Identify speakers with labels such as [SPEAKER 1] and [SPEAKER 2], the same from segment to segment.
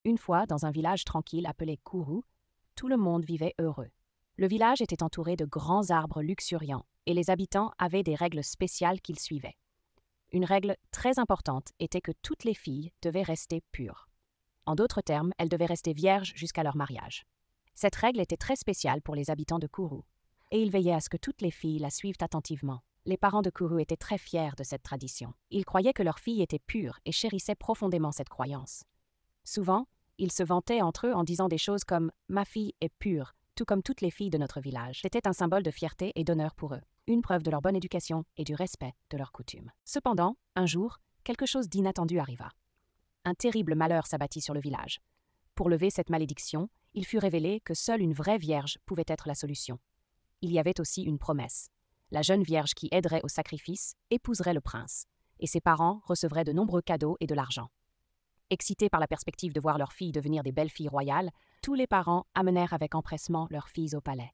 [SPEAKER 1] Une fois, dans un village tranquille appelé Kourou, tout le monde vivait heureux. Le village était entouré de grands arbres luxuriants, et les habitants avaient des règles spéciales qu'ils suivaient. Une règle très importante était que toutes les filles devaient rester pures. En d'autres termes, elles devaient rester vierges jusqu'à leur mariage. Cette règle était très spéciale pour les habitants de Kourou, et ils veillaient à ce que toutes les filles la suivent attentivement. Les parents de Kourou étaient très fiers de cette tradition. Ils croyaient que leur fille était pure et chérissaient profondément cette croyance. Souvent, ils se vantaient entre eux en disant des choses comme « Ma fille est pure », tout comme toutes les filles de notre village. C'était un symbole de fierté et d'honneur pour eux, une preuve de leur bonne éducation et du respect de leurs coutumes. Cependant, un jour, quelque chose d'inattendu arriva. Un terrible malheur s'abattit sur le village. Pour lever cette malédiction, il fut révélé que seule une vraie vierge pouvait être la solution. Il y avait aussi une promesse. La jeune vierge qui aiderait au sacrifice épouserait le prince, et ses parents recevraient de nombreux cadeaux et de l'argent. Excités par la perspective de voir leurs filles devenir des belles filles royales, tous les parents amenèrent avec empressement leurs filles au palais.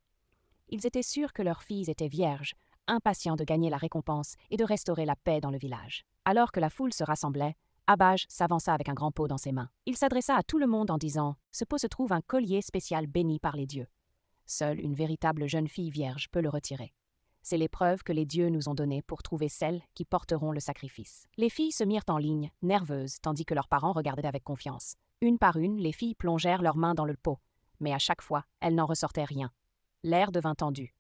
[SPEAKER 1] Ils étaient sûrs que leurs filles étaient vierges, impatients de gagner la récompense et de restaurer la paix dans le village. Alors que la foule se rassemblait, Abaj s'avança avec un grand pot dans ses mains. Il s'adressa à tout le monde en disant « Ce pot se trouve un collier spécial béni par les dieux. Seule une véritable jeune fille vierge peut le retirer. C'est l'épreuve que les dieux nous ont donnée pour trouver celles qui porteront le sacrifice. » Les filles se mirent en ligne, nerveuses, tandis que leurs parents regardaient avec confiance. Une par une, les filles plongèrent leurs mains dans le pot, mais à chaque fois, elles n'en ressortaient rien. L'air devint tendu.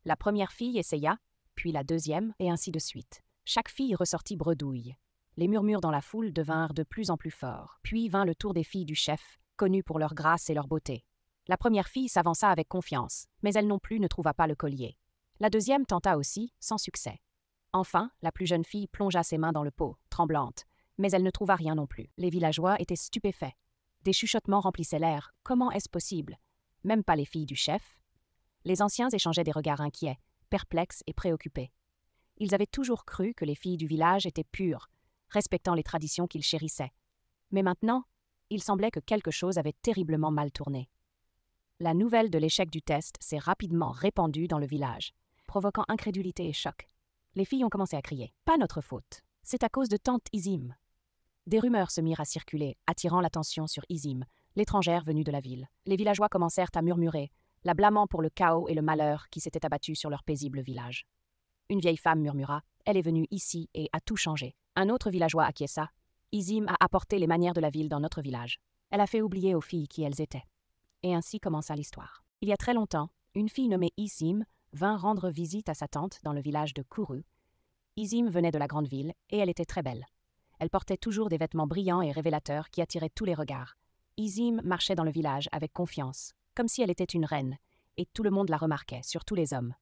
[SPEAKER 1] La première fille essaya, puis la deuxième, et ainsi de suite. Chaque fille ressortit bredouille. Les murmures dans la foule devinrent de plus en plus forts. Puis vint le tour des filles du chef, connues pour leur grâce et leur beauté. La première fille s'avança avec confiance, mais elle non plus ne trouva pas le collier. La deuxième tenta aussi, sans succès. Enfin, la plus jeune fille plongea ses mains dans le pot, tremblante, mais elle ne trouva rien non plus. Les villageois étaient stupéfaits. Des chuchotements remplissaient l'air. Comment est-ce possible? Même pas les filles du chef? Les anciens échangeaient des regards inquiets, perplexes et préoccupés. Ils avaient toujours cru que les filles du village étaient pures, respectant les traditions qu'ils chérissaient. Mais maintenant, il semblait que quelque chose avait terriblement mal tourné. La nouvelle de l'échec du test s'est rapidement répandue dans le village, provoquant incrédulité et choc. Les filles ont commencé à crier « Pas notre faute, c'est à cause de tante Izim ». Des rumeurs se mirent à circuler, attirant l'attention sur Izim, l'étrangère venue de la ville. Les villageois commencèrent à murmurer, la blâmant pour le chaos et le malheur qui s'étaient abattus sur leur paisible village. Une vieille femme murmura « Elle est venue ici et a tout changé ». Un autre villageois acquiesça « Izim a apporté les manières de la ville dans notre village. Elle a fait oublier aux filles qui elles étaient. » Et ainsi commença l'histoire. Il y a très longtemps, une fille nommée Izim vint rendre visite à sa tante dans le village de Kourou. Izim venait de la grande ville et elle était très belle. Elle portait toujours des vêtements brillants et révélateurs qui attiraient tous les regards. Izim marchait dans le village avec confiance, comme si elle était une reine, et tout le monde la remarquait, surtout les hommes.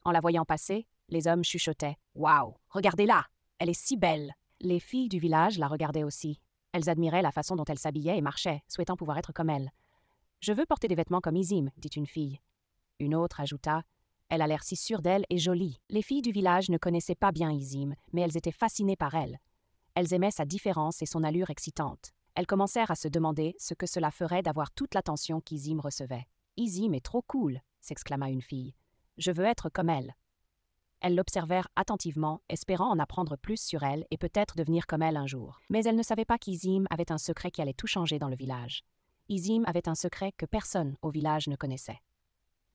[SPEAKER 1] En la voyant passer, les hommes chuchotaient « Waouh, regardez-la, elle est si belle !» Les filles du village la regardaient aussi. Elles admiraient la façon dont elle s'habillait et marchait, souhaitant pouvoir être comme elle. « Je veux porter des vêtements comme Izim », dit une fille. Une autre ajouta « Elle a l'air si sûre d'elle et jolie ». Les filles du village ne connaissaient pas bien Izim, mais elles étaient fascinées par elle. Elles aimaient sa différence et son allure excitante. Elles commencèrent à se demander ce que cela ferait d'avoir toute l'attention qu'Izim recevait. « Izim est trop cool », s'exclama une fille. « Je veux être comme elle ». Elles l'observèrent attentivement, espérant en apprendre plus sur elle et peut-être devenir comme elle un jour. Mais elles ne savaient pas qu'Izim avait un secret qui allait tout changer dans le village. Izim avait un secret que personne au village ne connaissait.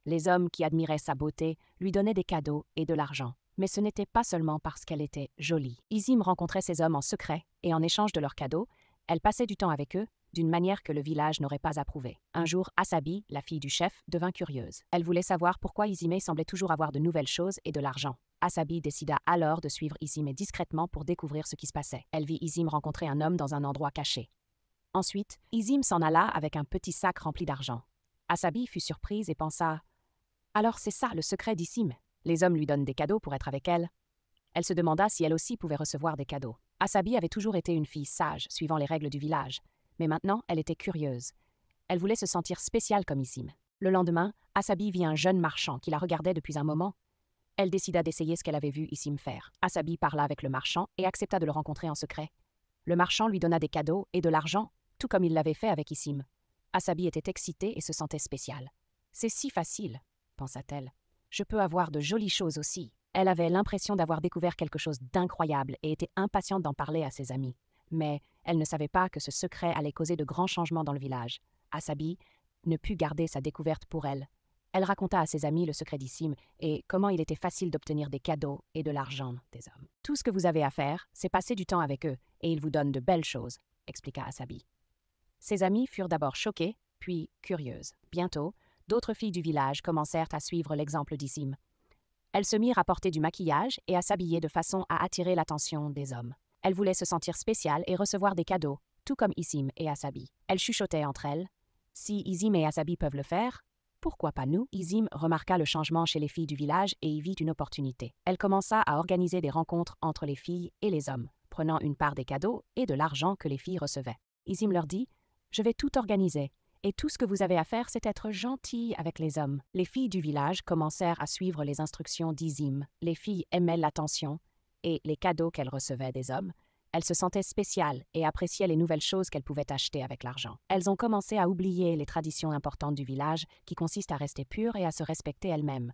[SPEAKER 1] Les hommes qui admiraient sa beauté lui donnaient des cadeaux et de l'argent. Mais ce n'était pas seulement parce qu'elle était jolie. Izim rencontrait ces hommes en secret et en échange de leurs cadeaux, elle passait du temps avec eux d'une manière que le village n'aurait pas approuvée. Un jour, Asabi, la fille du chef, devint curieuse. Elle voulait savoir pourquoi Izime semblait toujours avoir de nouvelles choses et de l'argent. Asabi décida alors de suivre Izime discrètement pour découvrir ce qui se passait. Elle vit Izime rencontrer un homme dans un endroit caché. Ensuite, Izime s'en alla avec un petit sac rempli d'argent. Asabi fut surprise et pensa « Alors c'est ça le secret d'Izime. Les hommes lui donnent des cadeaux pour être avec elle. » Elle se demanda si elle aussi pouvait recevoir des cadeaux. Asabi avait toujours été une fille sage, suivant les règles du village. Mais maintenant, elle était curieuse. Elle voulait se sentir spéciale comme Izime. Le lendemain, Asabi vit un jeune marchand qui la regardait depuis un moment. Elle décida d'essayer ce qu'elle avait vu Izime faire. Asabi parla avec le marchand et accepta de le rencontrer en secret. Le marchand lui donna des cadeaux et de l'argent, tout comme il l'avait fait avec Izime. Asabi était excitée et se sentait spéciale. « C'est si facile, » pensa-t-elle. « Je peux avoir de jolies choses aussi. » Elle avait l'impression d'avoir découvert quelque chose d'incroyable et était impatiente d'en parler à ses amis. Mais elle ne savait pas que ce secret allait causer de grands changements dans le village. Asabi ne put garder sa découverte pour elle. Elle raconta à ses amis le secret d'Issim et comment il était facile d'obtenir des cadeaux et de l'argent des hommes. Tout ce que vous avez à faire, c'est passer du temps avec eux, et ils vous donnent de belles choses, expliqua Asabi. Ses amies furent d'abord choquées, puis curieuses. Bientôt, d'autres filles du village commencèrent à suivre l'exemple d'Issim. Elles se mirent à porter du maquillage et à s'habiller de façon à attirer l'attention des hommes. Elles voulaient se sentir spéciales et recevoir des cadeaux, tout comme Issim et Asabi. Elles chuchotaient entre elles. Si Issim et Asabi peuvent le faire, pourquoi pas nous? Issim remarqua le changement chez les filles du village et y vit une opportunité. Elle commença à organiser des rencontres entre les filles et les hommes, prenant une part des cadeaux et de l'argent que les filles recevaient. Issim leur dit « Je vais tout organiser, et tout ce que vous avez à faire, c'est être gentil avec les hommes. » Les filles du village commencèrent à suivre les instructions d'Issim. Les filles aimaient l'attention et les cadeaux qu'elles recevaient des hommes. Elles se sentaient spéciales et appréciaient les nouvelles choses qu'elles pouvaient acheter avec l'argent. Elles ont commencé à oublier les traditions importantes du village qui consistent à rester pures et à se respecter elles-mêmes.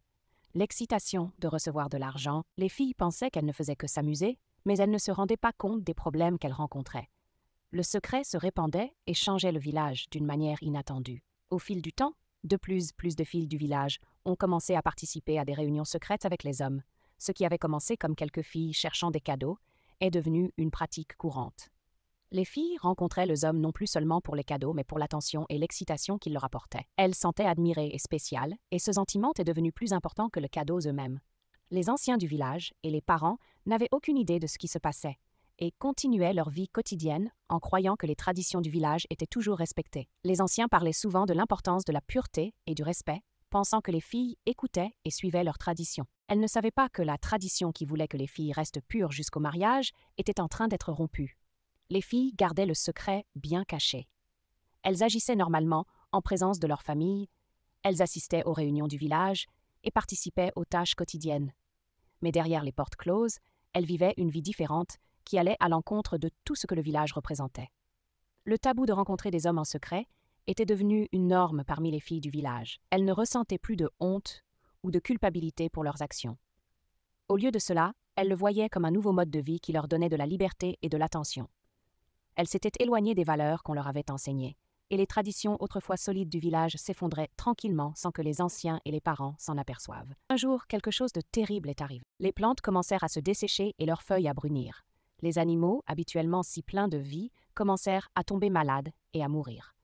[SPEAKER 1] L'excitation de recevoir de l'argent, les filles pensaient qu'elles ne faisaient que s'amuser, mais elles ne se rendaient pas compte des problèmes qu'elles rencontraient. Le secret se répandait et changeait le village d'une manière inattendue. Au fil du temps, de plus de filles du village ont commencé à participer à des réunions secrètes avec les hommes. Ce qui avait commencé comme quelques filles cherchant des cadeaux est devenu une pratique courante. Les filles rencontraient les hommes non plus seulement pour les cadeaux, mais pour l'attention et l'excitation qu'ils leur apportaient. Elles se sentaient admirées et spéciales, et ce sentiment est devenu plus important que les cadeaux eux-mêmes. Les anciens du village et les parents n'avaient aucune idée de ce qui se passait, et continuaient leur vie quotidienne en croyant que les traditions du village étaient toujours respectées. Les anciens parlaient souvent de l'importance de la pureté et du respect, pensant que les filles écoutaient et suivaient leurs traditions. Elles ne savaient pas que la tradition qui voulait que les filles restent pures jusqu'au mariage était en train d'être rompue. Les filles gardaient le secret bien caché. Elles agissaient normalement en présence de leur famille, elles assistaient aux réunions du village et participaient aux tâches quotidiennes. Mais derrière les portes closes, elles vivaient une vie différente qui allait à l'encontre de tout ce que le village représentait. Le tabou de rencontrer des hommes en secret était devenu une norme parmi les filles du village. Elles ne ressentaient plus de honte ou de culpabilité pour leurs actions. Au lieu de cela, elles le voyaient comme un nouveau mode de vie qui leur donnait de la liberté et de l'attention. Elles s'étaient éloignées des valeurs qu'on leur avait enseignées, et les traditions autrefois solides du village s'effondraient tranquillement sans que les anciens et les parents s'en aperçoivent. Un jour, quelque chose de terrible est arrivé. Les plantes commencèrent à se dessécher et leurs feuilles à brunir. Les animaux, habituellement si pleins de vie, commencèrent à tomber malades et à mourir.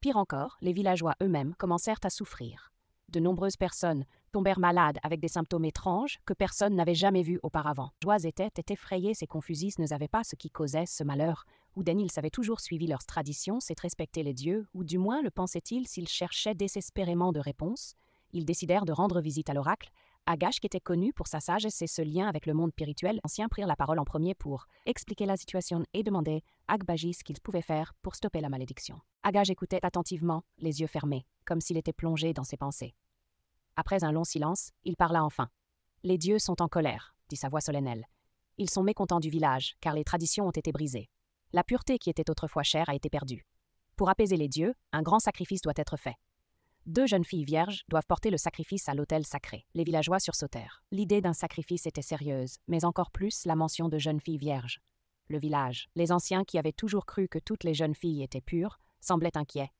[SPEAKER 1] Pire encore, les villageois eux-mêmes commencèrent à souffrir. De nombreuses personnes tombèrent malades avec des symptômes étranges que personne n'avait jamais vus auparavant. Les joies étaient effrayés, ces Confucius ne savaient pas ce qui causait ce malheur. Ouden, ils avaient toujours suivi leurs traditions, c'est respecter les dieux, ou du moins le pensaient-ils s'ils cherchaient désespérément de réponses. Ils décidèrent de rendre visite à l'oracle. Agash, qui était connu pour sa sagesse et ce lien avec le monde spirituel, les anciens prirent la parole en premier pour expliquer la situation et demander à Agbaji ce qu'il pouvait faire pour stopper la malédiction. Agash écoutait attentivement, les yeux fermés, comme s'il était plongé dans ses pensées. Après un long silence, il parla enfin. « Les dieux sont en colère, dit sa voix solennelle. Ils sont mécontents du village, car les traditions ont été brisées. La pureté qui était autrefois chère a été perdue. Pour apaiser les dieux, un grand sacrifice doit être fait. 2 jeunes filles vierges doivent porter le sacrifice à l'autel sacré. » Les villageois sursautèrent. L'idée d'un sacrifice était sérieuse, mais encore plus la mention de jeunes filles vierges. Le village, les anciens qui avaient toujours cru que toutes les jeunes filles étaient pures, semblaient inquiets.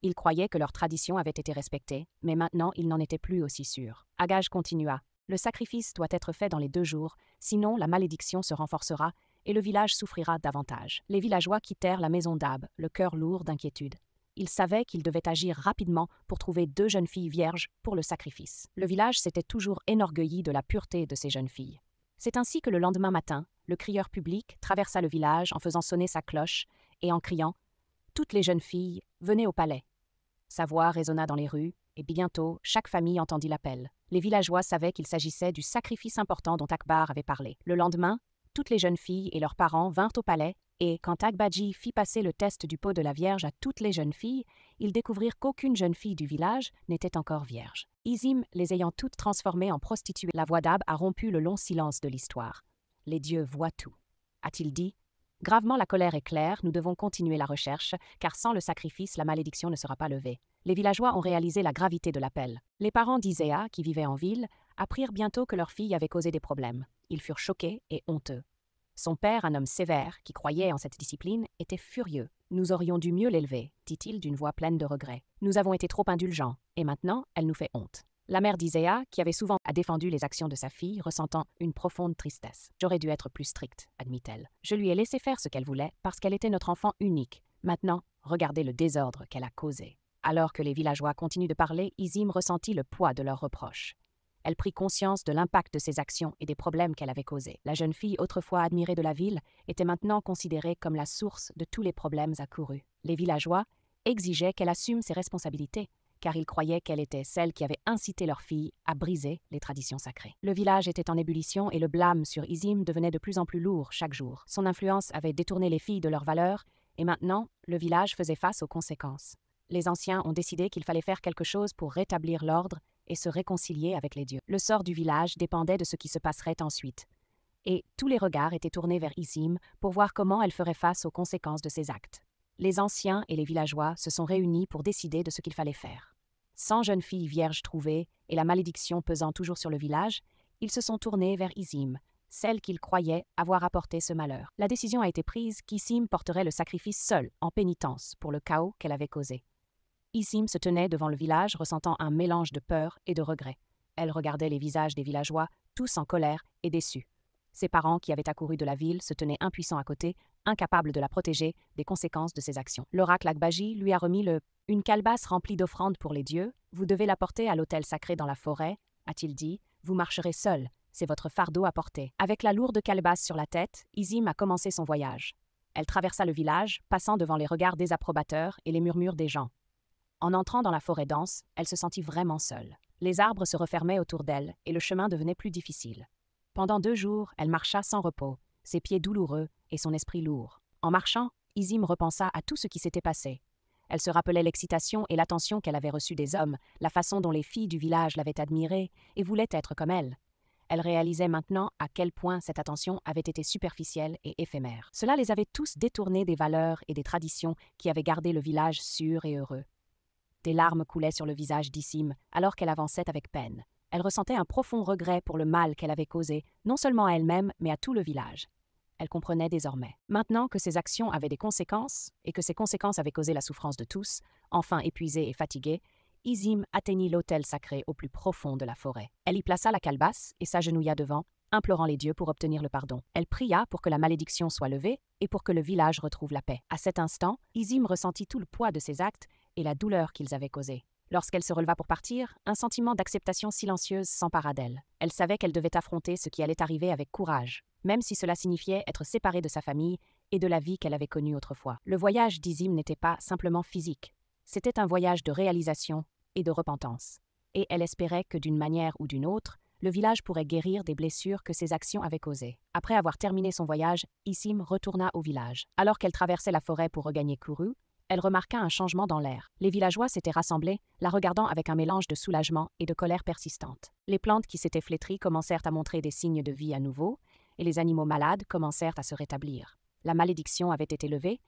[SPEAKER 1] Ils croyaient que leurs traditions avaient été respectées, mais maintenant ils n'en étaient plus aussi sûrs. Agash continua. « Le sacrifice doit être fait dans les 2 jours, sinon la malédiction se renforcera et le village souffrira davantage. » Les villageois quittèrent la maison d'Ab, le cœur lourd d'inquiétude. Ils savaient qu'ils devaient agir rapidement pour trouver 2 jeunes filles vierges pour le sacrifice. Le village s'était toujours enorgueilli de la pureté de ces jeunes filles. C'est ainsi que le lendemain matin, le crieur public traversa le village en faisant sonner sa cloche et en criant « Toutes les jeunes filles, venez au palais !» Sa voix résonna dans les rues, et bientôt, chaque famille entendit l'appel. Les villageois savaient qu'il s'agissait du sacrifice important dont Akbar avait parlé. Le lendemain, toutes les jeunes filles et leurs parents vinrent au palais, et quand Agbaji fit passer le test du pot de la Vierge à toutes les jeunes filles, ils découvrirent qu'aucune jeune fille du village n'était encore vierge. Issim les ayant toutes transformées en prostituées, la voix d'Ab a rompu le long silence de l'histoire. « Les dieux voient tout », a-t-il dit. Gravement la colère est claire, nous devons continuer la recherche, car sans le sacrifice, la malédiction ne sera pas levée. Les villageois ont réalisé la gravité de l'appel. Les parents d'Iséa, qui vivaient en ville, apprirent bientôt que leur fille avait causé des problèmes. Ils furent choqués et honteux. Son père, un homme sévère qui croyait en cette discipline, était furieux. Nous aurions dû mieux l'élever, dit-il d'une voix pleine de regret. Nous avons été trop indulgents, et maintenant, elle nous fait honte. La mère d'Iséa, qui avait souvent défendu les actions de sa fille, ressentant une profonde tristesse. J'aurais dû être plus stricte, admit-elle. Je lui ai laissé faire ce qu'elle voulait parce qu'elle était notre enfant unique. Maintenant, regardez le désordre qu'elle a causé. Alors que les villageois continuent de parler, Isim ressentit le poids de leurs reproches. Elle prit conscience de l'impact de ses actions et des problèmes qu'elle avait causés. La jeune fille, autrefois admirée de la ville, était maintenant considérée comme la source de tous les problèmes accourus. Les villageois exigeaient qu'elle assume ses responsabilités, car ils croyaient qu'elle était celle qui avait incité leur fille à briser les traditions sacrées. Le village était en ébullition et le blâme sur Isim devenait de plus en plus lourd chaque jour. Son influence avait détourné les filles de leurs valeurs, et maintenant, le village faisait face aux conséquences. Les anciens ont décidé qu'il fallait faire quelque chose pour rétablir l'ordre et se réconcilier avec les dieux. Le sort du village dépendait de ce qui se passerait ensuite. Et tous les regards étaient tournés vers Isim pour voir comment elle ferait face aux conséquences de ses actes. Les anciens et les villageois se sont réunis pour décider de ce qu'il fallait faire. 100 jeunes filles vierges trouvées et la malédiction pesant toujours sur le village, ils se sont tournés vers Isim, celle qu'ils croyaient avoir apporté ce malheur. La décision a été prise qu'Isim porterait le sacrifice seule, en pénitence, pour le chaos qu'elle avait causé. Isim se tenait devant le village, ressentant un mélange de peur et de regret. Elle regardait les visages des villageois, tous en colère et déçus. Ses parents, qui avaient accouru de la ville, se tenaient impuissants à côté, incapables de la protéger des conséquences de ses actions. L'oracle Akbaji lui a remis une calebasse remplie d'offrandes pour les dieux. Vous devez la porter à l'autel sacré dans la forêt, a-t-il dit. Vous marcherez seul. C'est votre fardeau à porter. Avec la lourde calebasse sur la tête, Isim a commencé son voyage. Elle traversa le village, passant devant les regards désapprobateurs et les murmures des gens. En entrant dans la forêt dense, elle se sentit vraiment seule. Les arbres se refermaient autour d'elle et le chemin devenait plus difficile. Pendant 2 jours, elle marcha sans repos, ses pieds douloureux et son esprit lourd. En marchant, Isim repensa à tout ce qui s'était passé. Elle se rappelait l'excitation et l'attention qu'elle avait reçue des hommes, la façon dont les filles du village l'avaient admirée et voulaient être comme elle. Elle réalisait maintenant à quel point cette attention avait été superficielle et éphémère. Cela les avait tous détournés des valeurs et des traditions qui avaient gardé le village sûr et heureux. Des larmes coulaient sur le visage d'Isim alors qu'elle avançait avec peine. Elle ressentait un profond regret pour le mal qu'elle avait causé, non seulement à elle-même, mais à tout le village. Elle comprenait désormais. Maintenant que ses actions avaient des conséquences, et que ces conséquences avaient causé la souffrance de tous, enfin épuisée et fatiguée, Isim atteignit l'autel sacré au plus profond de la forêt. Elle y plaça la calebasse et s'agenouilla devant, implorant les dieux pour obtenir le pardon. Elle pria pour que la malédiction soit levée et pour que le village retrouve la paix. À cet instant, Isim ressentit tout le poids de ses actes et la douleur qu'ils avaient causée. Lorsqu'elle se releva pour partir, un sentiment d'acceptation silencieuse s'empara d'elle. Elle savait qu'elle devait affronter ce qui allait arriver avec courage, même si cela signifiait être séparée de sa famille et de la vie qu'elle avait connue autrefois. Le voyage d'Isim n'était pas simplement physique, c'était un voyage de réalisation et de repentance. Et elle espérait que d'une manière ou d'une autre, le village pourrait guérir des blessures que ses actions avaient causées. Après avoir terminé son voyage, Isim retourna au village. Alors qu'elle traversait la forêt pour regagner Kourou, elle remarqua un changement dans l'air. Les villageois s'étaient rassemblés, la regardant avec un mélange de soulagement et de colère persistante. Les plantes qui s'étaient flétries commencèrent à montrer des signes de vie à nouveau, et les animaux malades commencèrent à se rétablir. La malédiction avait été levée,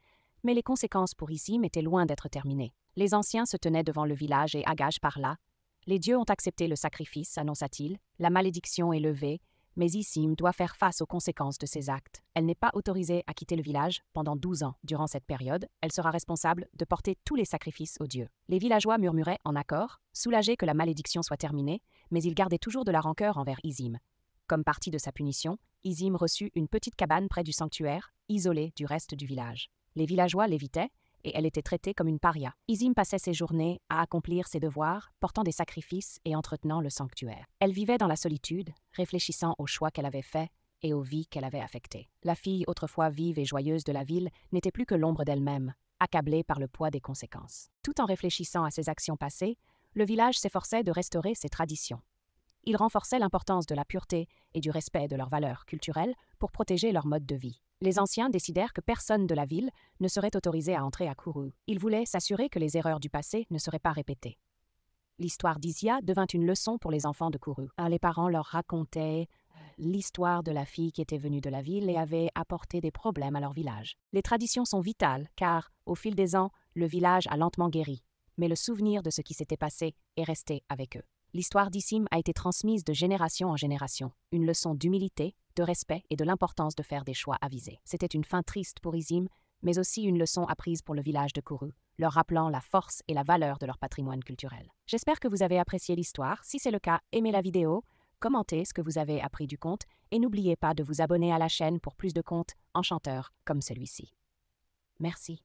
[SPEAKER 1] mais les conséquences pour Isim étaient loin d'être terminées. Les anciens se tenaient devant le village et Agage parla. « Les dieux ont accepté le sacrifice, annonça-t-il. La malédiction est levée, mais Isim doit faire face aux conséquences de ses actes. Elle n'est pas autorisée à quitter le village pendant 12 ans. Durant cette période, elle sera responsable de porter tous les sacrifices aux dieux. » Les villageois murmuraient en accord, soulagés que la malédiction soit terminée, mais ils gardaient toujours de la rancœur envers Isim. Comme partie de sa punition, Isim reçut une petite cabane près du sanctuaire, isolée du reste du village. Les villageois l'évitaient, et elle était traitée comme une paria. Isim passait ses journées à accomplir ses devoirs, portant des sacrifices et entretenant le sanctuaire. Elle vivait dans la solitude, réfléchissant aux choix qu'elle avait faits et aux vies qu'elle avait affectées. La fille autrefois vive et joyeuse de la ville n'était plus que l'ombre d'elle-même, accablée par le poids des conséquences. Tout en réfléchissant à ses actions passées, le village s'efforçait de restaurer ses traditions. Il renforçait l'importance de la pureté et du respect de leurs valeurs culturelles pour protéger leur mode de vie. Les anciens décidèrent que personne de la ville ne serait autorisé à entrer à Kourou. Ils voulaient s'assurer que les erreurs du passé ne seraient pas répétées. L'histoire d'Isia devint une leçon pour les enfants de Kourou. Les parents leur racontaient l'histoire de la fille qui était venue de la ville et avait apporté des problèmes à leur village. Les traditions sont vitales car, au fil des ans, le village a lentement guéri, mais le souvenir de ce qui s'était passé est resté avec eux. L'histoire d'Issim a été transmise de génération en génération, une leçon d'humilité, de respect et de l'importance de faire des choix avisés. C'était une fin triste pour Isim, mais aussi une leçon apprise pour le village de Kourou, leur rappelant la force et la valeur de leur patrimoine culturel. J'espère que vous avez apprécié l'histoire. Si c'est le cas, aimez la vidéo, commentez ce que vous avez appris du conte et n'oubliez pas de vous abonner à la chaîne pour plus de contes enchanteurs comme celui-ci. Merci.